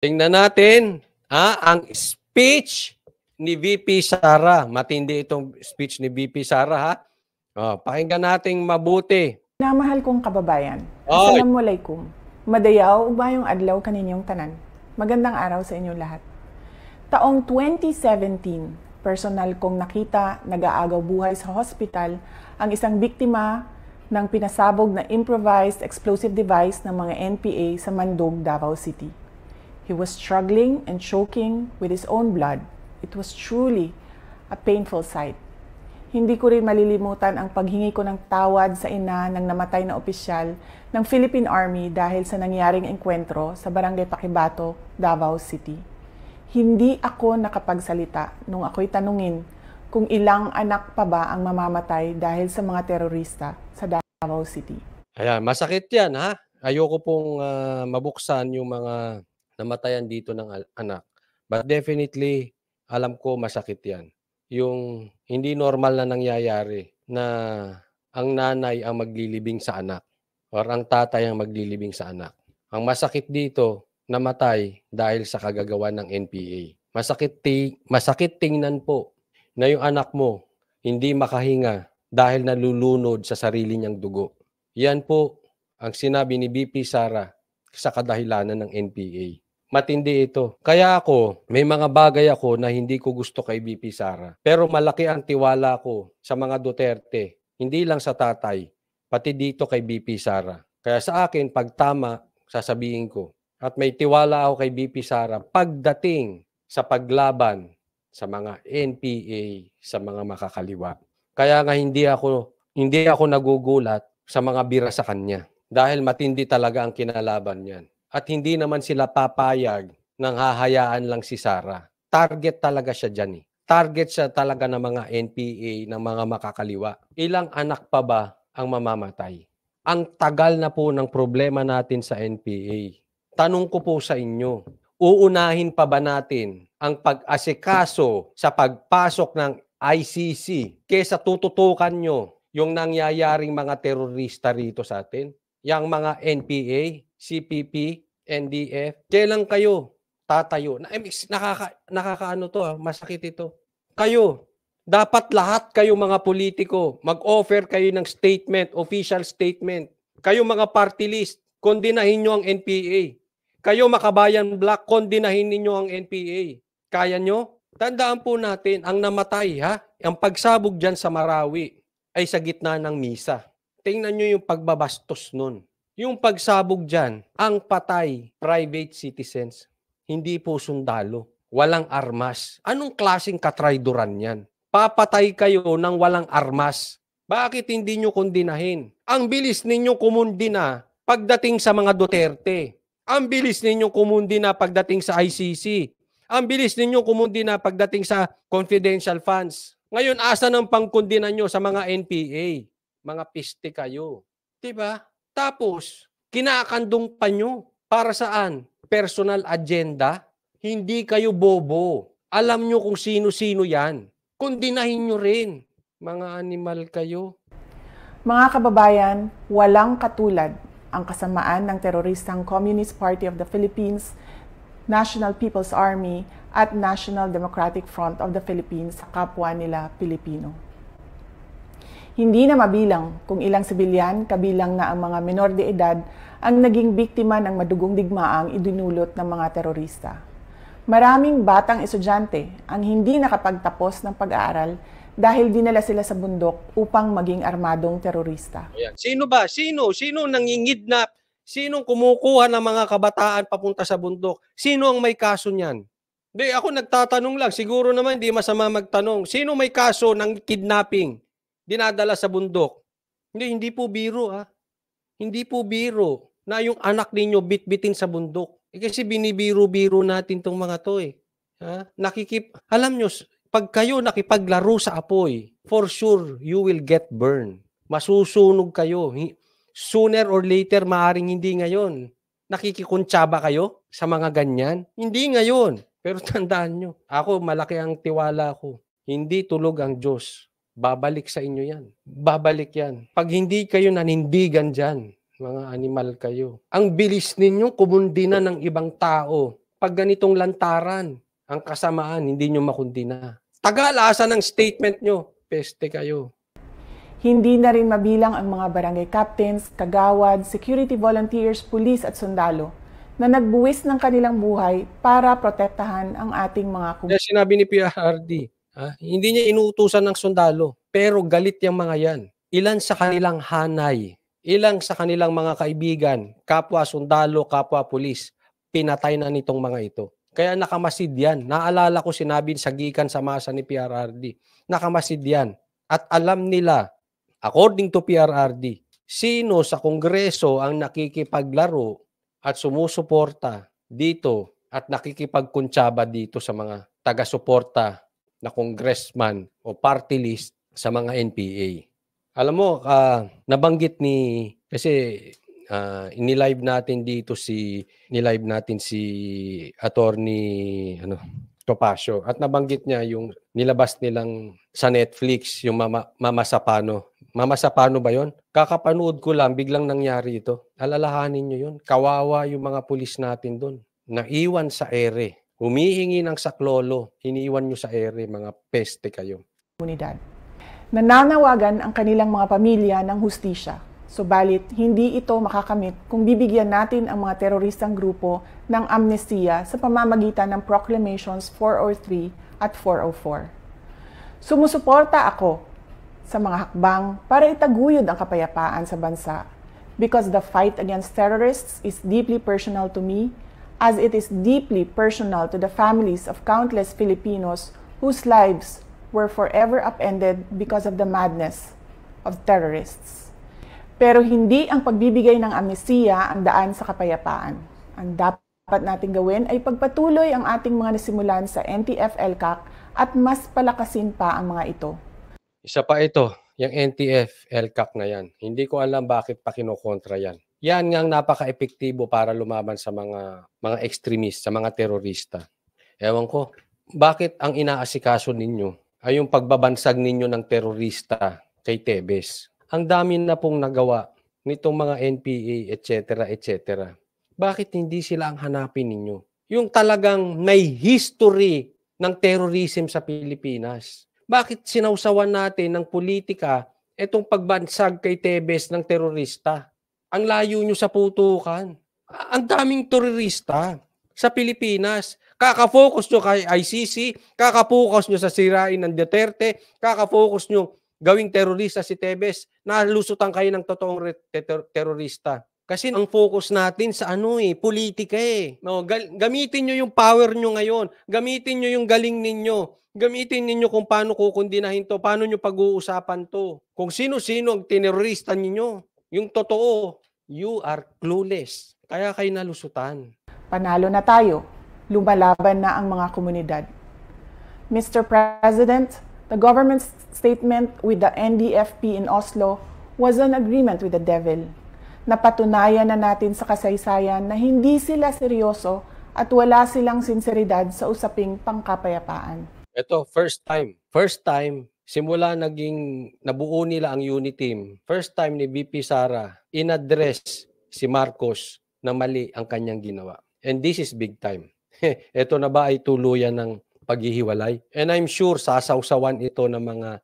Tingnan natin ang speech ni VP Sara. Matindi itong speech ni VP Sara, ha? Pakinggan nating mabuti. Namahal kong kababayan, Oy. Assalamualaikum. Madayaw ugmayong adlaw kaninyong tanan. Magandang araw sa inyong lahat. Taong 2017, personal kong nakita nag-aagaw buhay sa hospital ang isang biktima ng pinasabog na improvised explosive device ng mga NPA sa Mandog, Davao City. He was struggling and choking with his own blood. It was truly a painful sight. Hindi ko rin malilimutan ang paghingi ko ng tawad sa ina ng namatay na opisyal ng Philippine Army dahil sa nangyaring engkwentro sa Barangay Paquibato, Davao City. Hindi ako nakapagsalita nung ako'y tanungin kung ilang anak pa ba ang mamamatay dahil sa mga terorista sa Davao City. Ayan, masakit yan, ha? Ayoko pong mabuksan yung mga namatayan dito ng anak. But definitely, alam ko masakit yan. Yung hindi normal na nangyayari na ang nanay ang maglilibing sa anak or ang tatay ang maglilibing sa anak. Ang masakit dito, namatay dahil sa kagagawan ng NPA. Masakit tingnan po na yung anak mo hindi makahinga dahil nalulunod sa sarili niyang dugo. Yan po ang sinabi ni VP Sara sa kadahilanan ng NPA. Matindi ito. Kaya ako, may mga bagay ako na hindi ko gusto kay VP Sara. Pero malaki ang tiwala ko sa mga Duterte. Hindi lang sa tatay, pati dito kay VP Sara. Kaya sa akin, pag tama, sasabihin ko. At may tiwala ako kay VP Sara pagdating sa paglaban sa mga NPA, sa mga makakaliwa. Kaya nga hindi ako nagugulat sa mga bira sa kanya. Dahil matindi talaga ang kinalaban niyan. At hindi naman sila papayag nang hahayaan lang si Sara. Target talaga siya dyan eh. Target siya talaga ng mga NPA, ng mga makakaliwa. Ilang anak pa ba ang mamamatay? Ang tagal na po ng problema natin sa NPA. Tanong ko po sa inyo, uunahin pa ba natin ang pag-asikaso sa pagpasok ng ICC kesa tututukan nyo yung nangyayaring mga terorista rito sa atin? Yang mga NPA, CPP, NDF, kailan kayo tatayo? Nakakaano to, masakit ito. Kayo, dapat lahat kayo mga politiko, mag-offer kayo ng statement, official statement. Kayo mga party list, kondinahin nyo ang NPA. Kayo Makabayan Black, kondinahin ninyo ang NPA. Kaya nyo? Tandaan po natin, ang namatay, ang pagsabog dyan sa Marawi ay sa gitna ng misa. Tingnan nyo yung pagbabastos nun. Yung pagsabog dyan, ang patay, private citizens, hindi po sundalo, walang armas. Anong klaseng katrayduran yan? Papatay kayo ng walang armas. Bakit hindi nyo kondinahin? Ang bilis ninyo kumundina pagdating sa mga Duterte. Ang bilis ninyo kumundina pagdating sa ICC. Ang bilis ninyo kumundina pagdating sa confidential funds. Ngayon, asa ng pangkundina nyo sa mga NPA? Mga piste kayo. Diba? Tapos, kinakandong pa nyo. Para saan? Personal agenda? Hindi kayo bobo. Alam nyo kung sino-sino yan. Kundinahin nyo rin. Mga animal kayo. Mga kababayan, walang katulad ang kasamaan ng teroristang Communist Party of the Philippines, National People's Army at National Democratic Front of the Philippines sa kapwa nila Pilipino. Hindi na mabilang kung ilang sibilyan, kabilang na ang mga menor de edad, ang naging biktima ng madugong digmaang idinulot ng mga terorista. Maraming batang estudyante ang hindi nakapagtapos ng pag-aaral dahil dinala sila sa bundok upang maging armadong terorista. Ayan. Sino ba? Sino nangingidnap? Sinong kumukuha ng mga kabataan papunta sa bundok? Sino ang may kaso niyan? Hindi, ako nagtatanong lang. Siguro naman hindi masama magtanong. Sino may kaso ng kidnapping? Dinadala sa bundok? Hindi po biro Hindi po biro na yung anak ninyo bitbitin sa bundok. Kasi binibiro-biro natin tong mga to eh. Alam nyo, pag kayo nakipaglaro sa apoy, for sure, you will get burned. Masusunog kayo. Sooner or later, maaring hindi ngayon. Nakikikuntsaba kayo sa mga ganyan? Hindi ngayon. Pero tandaan nyo, ako malaki ang tiwala ko. Hindi tulog ang Diyos. Babalik sa inyo yan. Babalik yan. Pag hindi kayo nanindigan dyan, mga animal kayo. Ang bilis ninyo kumundina ng ibang tao pag ganitong lantaran, ang kasamaan, hindi nyo makundina. Tagalasan ng statement nyo, peste kayo. Hindi na rin mabilang ang mga barangay captains, kagawad, security volunteers, pulis at sundalo na nagbuwis ng kanilang buhay para protektahan ang ating mga Kaya sinabi ni PRRD, hindi niya inuutusan ng sundalo, pero galit yung mga yan. Ilan sa kanilang hanay, ilang sa kanilang mga kaibigan, kapwa sundalo, kapwa pulis, pinatay na nitong mga ito. Kaya nakamasid yan. Naalala ko sinabi sa gikan sa masa ni PRRD. Nakamasid yan. At alam nila, according to PRRD, sino sa Kongreso ang nakikipaglaro at sumusuporta dito at nakikipagkuntsaba dito sa mga taga-suporta na congressman o party list sa mga NPA. Alam mo, nabanggit kasi inilive natin dito nilive natin si Attorney Topacio at nabanggit niya yung nilabas nilang sa Netflix yung Mama Sapano. Mama Sapano ba yon? Kakapanood ko lang, biglang nangyari ito. Alalahanin nyo yun. Kawawa yung mga pulis natin doon. Naiwan sa ere. Humihingi ng saklolo. Iniiwan nyo sa ere, mga peste kayo. Komunidad. Nananawagan ang kanilang mga pamilya ng hustisya. Subalit, hindi ito makakamit kung bibigyan natin ang mga teroristang grupo ng amnestiya sa pamamagitan ng Proclamations 403 at 404. Sumusuporta ako sa mga hakbang para itaguyod ang kapayapaan sa bansa because the fight against terrorists is deeply personal to me as it is deeply personal to the families of countless Filipinos whose lives were forever upended because of the madness of terrorists. Pero hindi ang pagbibigay ng amnestiya ang daan sa kapayapaan. Ang dapat nating gawin ay pagpatuloy ang ating mga nasimulan sa NTF-ELCAC at mas palakasin pa ang mga ito. Isa pa ito, yung NTF-ELCAC na yan. Hindi ko alam bakit pa kinokontra yan. Yan nga ang napaka-epektibo para lumaban sa mga extremist, sa mga terorista. Ewan ko, bakit ang inaasikaso ninyo ay yung pagbabansag ninyo ng terorista kay Tebes? Ang dami na pong nagawa nitong mga NPA, etc., etc. Bakit hindi sila ang hanapin ninyo? Yung talagang may history ng terrorism sa Pilipinas. Bakit sinausawan natin ng politika itong pagbansag kay Tebes ng terorista? Ang layo nyo sa putukan. Ang daming terorista sa Pilipinas. Kaka-focus nyo kay ICC, kaka-focus nyo sa sirain ng Duterte, kaka-focus nyo gawing terorista si Tebes, nalusutan kayo ng totoong terorista. Kasi ang focus natin sa politika eh. No, gamitin nyo yung power nyo ngayon, gamitin nyo yung galing ninyo, gamitin ninyo kung paano kukundinahin to, paano nyo pag-uusapan to. Kung sino-sino ang terorista ninyo, yung totoo, you are clueless. Kaya kayo nalusutan. Panalo na tayo. Lumalaban na ang mga komunidad. Mr. President, the government's statement with the NDFP in Oslo was an agreement with the devil. Napatunayan na natin sa kasaysayan na hindi sila seryoso at wala silang sinseridad sa usaping pangkapayapaan. Ito, first time, simula nabuo nila ang unit team, first time ni VP Sara, in-address si Marcos na mali ang kanyang ginawa. And this is big time. Ito na ba ay tuluyan ng paghihiwalay? And I'm sure sasawsawan ito ng mga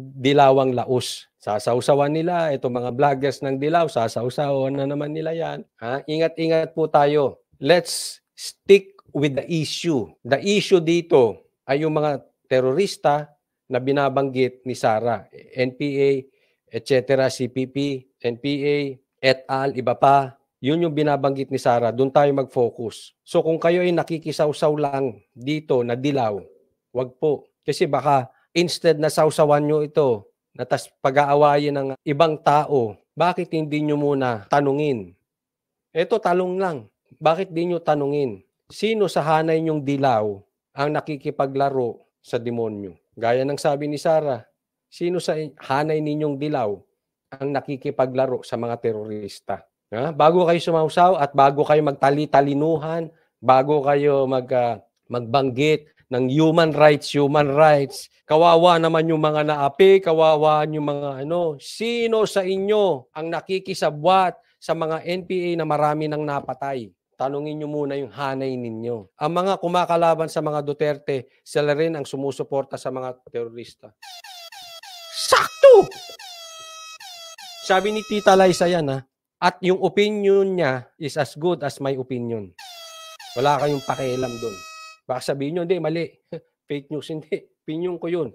dilawang laos. Sasawsawan nila, ito mga vloggers ng dilaw, sasawsawan na naman nila yan. Ingat-ingat po tayo. Let's stick with the issue. The issue dito ay yung mga terorista na binabanggit ni Sara, NPA, etc., CPP, NPA, et al., iba pa. Yun yung binabanggit ni Sara, doon tayo mag-focus. So kung kayo ay nakikisawsaw lang dito na dilaw, wag po. Kasi baka instead na sawsawan nyo ito, na tas pag-aawayin ng ibang tao, bakit hindi nyo muna tanungin? Ito talong lang. Bakit di nyo tanungin? Sino sa hanay nyong dilaw ang nakikipaglaro sa demonyo? Gaya ng sabi ni Sara, sino sa hanay ninyong dilaw ang nakikipaglaro sa mga terorista? Bago kayo sumausaw at bago kayo magtali-talinuhan, bago kayo magbanggit ng human rights, kawawa naman yung mga naapi, kawawa yung mga sino sa inyo ang nakikisabwat sa mga NPA na marami nang napatay? tanungin nyo muna yung hanay ninyo. Ang mga kumakalaban sa mga Duterte, sila rin ang sumusuporta sa mga terorista. Sakto! Sabi ni Tita Liza yan, ha? At yung opinion niya is as good as my opinion. Wala kayong pakialam doon. Baka sabihin nyo, hindi, mali. Fake news, hindi. Opinion ko yun.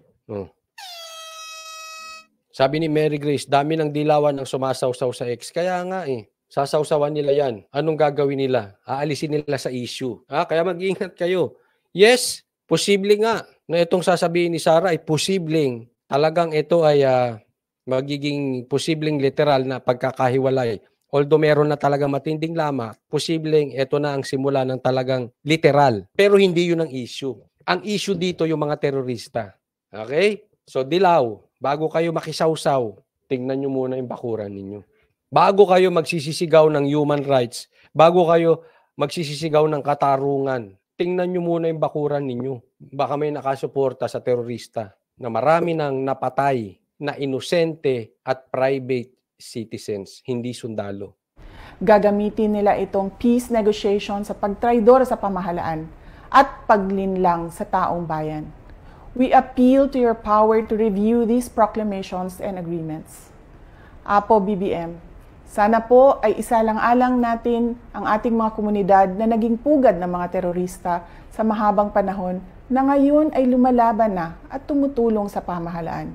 Sabi ni Mary Grace, dami ng dilawan ang sumasawsaw sa X. Kaya nga sasawsawan nila yan. Anong gagawin nila? Aalisin nila sa issue. Kaya mag-ingat kayo. Yes, posible nga na itong sasabihin ni Sara ay posibleng talagang ito ay magiging posibleng literal na pagkakahiwalay. Although meron na talagang matinding lama, posibleng ito na ang simula ng talagang literal. Pero hindi yun ang issue. Ang issue dito yung mga terorista. Okay? So dilaw, bago kayo makisawsaw, tingnan nyo muna yung bakuran ninyo. Bago kayo magsisisigaw ng human rights, bago kayo magsisisigaw ng katarungan, tingnan nyo muna yung bakuran ninyo. Baka may nakasuporta sa terorista na marami nang napatay na inosente at private citizens, hindi sundalo. Gagamitin nila itong peace negotiation sa pagtraidor sa pamahalaan at paglinlang sa taong bayan. We appeal to your power to review these proclamations and agreements. Apo BBM, sana po ay isalang-alang natin ang ating mga komunidad na naging pugad ng mga terorista sa mahabang panahon na ngayon ay lumalaban na at tumutulong sa pamahalaan.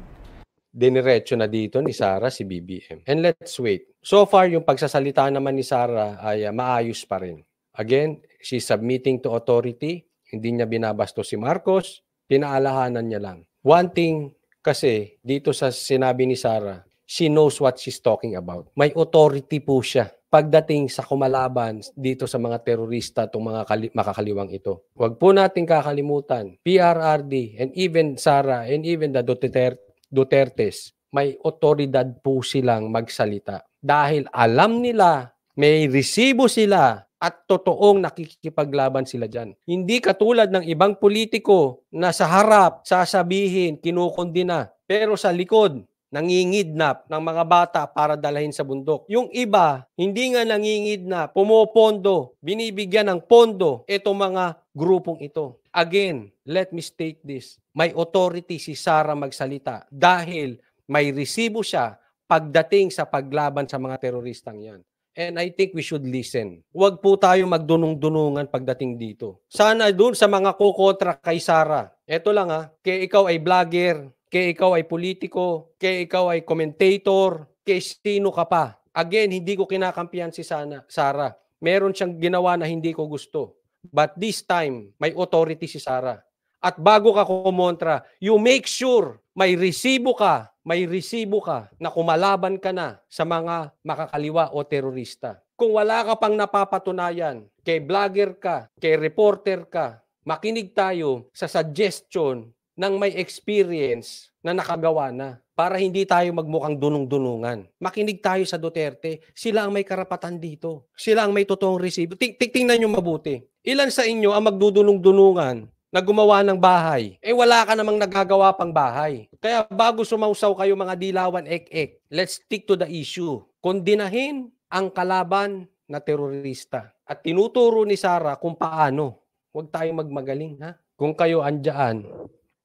Diniretso na dito ni Sara si BBM. And let's wait. So far, yung pagsasalita naman ni Sara ay maayos pa rin. Again, she's submitting to authority. Hindi niya binabasto si Marcos. Pinaalahanan niya lang. One thing kasi dito sa sinabi ni Sara, she knows what she's talking about. May authority po siya pagdating sa kumalaban dito sa mga terorista itong mga makakaliwang ito. Huwag po natin kakalimutan, PRRD and even Sara and even the Dutertes, may otoridad po silang magsalita. Dahil alam nila, may resibo sila at totoong nakikipaglaban sila dyan. Hindi katulad ng ibang politiko na sa harap, sasabihin, kinukondina. Pero sa likod, nangingidnap ng mga bata para dalhin sa bundok. Yung iba, hindi nga nangingidnap, pumopondo, binibigyan ng pondo itong mga grupong ito. Again, let me state this. May authority si Sara magsalita dahil may resibo siya pagdating sa paglaban sa mga teroristang yan. And I think we should listen. Huwag po tayo magdunong-dunungan pagdating dito. Sana dun sa mga kukontra kay Sara. Ito lang kaya ikaw ay vlogger, kaya ikaw ay politiko, kaya ikaw ay commentator, kaya sino ka pa. Again, hindi ko kinakampihan si Sara. Meron siyang ginawa na hindi ko gusto. But this time, may authority si Sara. At bago ka kumontra, you make sure may resibo ka na kumalaban ka na sa mga makakaliwa o terorista. Kung wala ka pang napapatunayan, kay vlogger ka, kay reporter ka, makinig tayo sa suggestion ng may experience na nakagawa na para hindi tayo magmukhang dunong-dunungan. Makinig tayo sa Duterte. Sila ang may karapatan dito. Sila ang may totoong resibo. Tingnan nyo mabuti. Ilan sa inyo ang magdudunong-dunungan na gumawa ng bahay? Wala ka namang nagagawa pang bahay. Kaya bago sumausaw kayo mga dilawan ek-ek, let's stick to the issue. Kondinahin ang kalaban na terorista. At tinuturo ni Sara kung paano. Huwag tayong magmagaling, Kung kayo andyan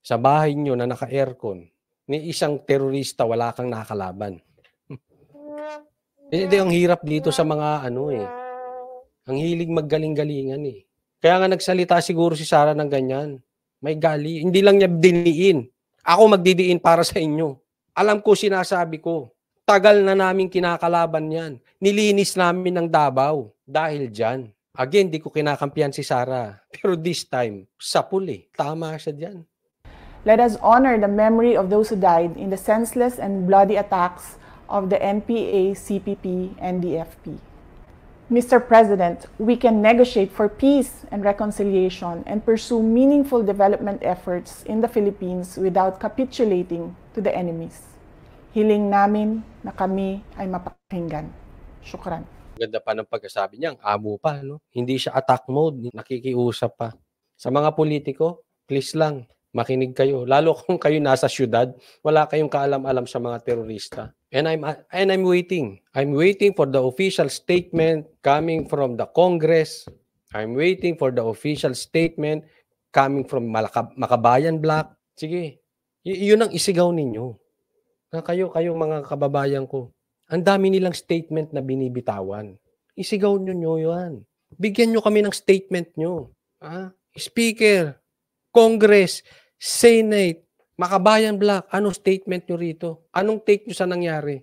sa bahay nyo na naka-aircon, ni isang terorista, wala kang nakalaban. Hindi, ang hirap dito sa mga ang hilig maggaling-galingan Kaya nga nagsalita siguro si Sara ng ganyan. May gali. Hindi lang niya diniin. Ako magdidiin para sa inyo. Alam ko, sinasabi ko. Tagal na namin kinakalaban yan. Nilinis namin ng Davao dahil dyan. Again, di ko kinakampihan si Sara. Pero this time, sapul Tama siya dyan. Let us honor the memory of those who died in the senseless and bloody attacks of the NPA, CPP, and DFP. Mr. President, we can negotiate for peace and reconciliation and pursue meaningful development efforts in the Philippines without capitulating to the enemies. Hiling namin na kami ay mapakinggan. Syukran. Ganda pa ng pagkasabi niya, ang amo pa, Hindi siya attack mode, nakikiusap pa. Sa mga politiko, please lang, Makinig kayo. Lalo kung kayo nasa siyudad, wala kayong kaalam-alam sa mga terorista. And I'm waiting. I'm waiting for the official statement coming from the Congress. I'm waiting for the official statement coming from Makabayan Block. Sige. Yun ang isigaw ninyo. Kayo mga kababayan ko. Ang dami nilang statement na binibitawan. Isigaw nyo yan. Bigyan nyo kami ng statement nyo. Speaker, Congress, Senate, Makabayan Block, anong statement nyo rito? Anong take nyo sa nangyari?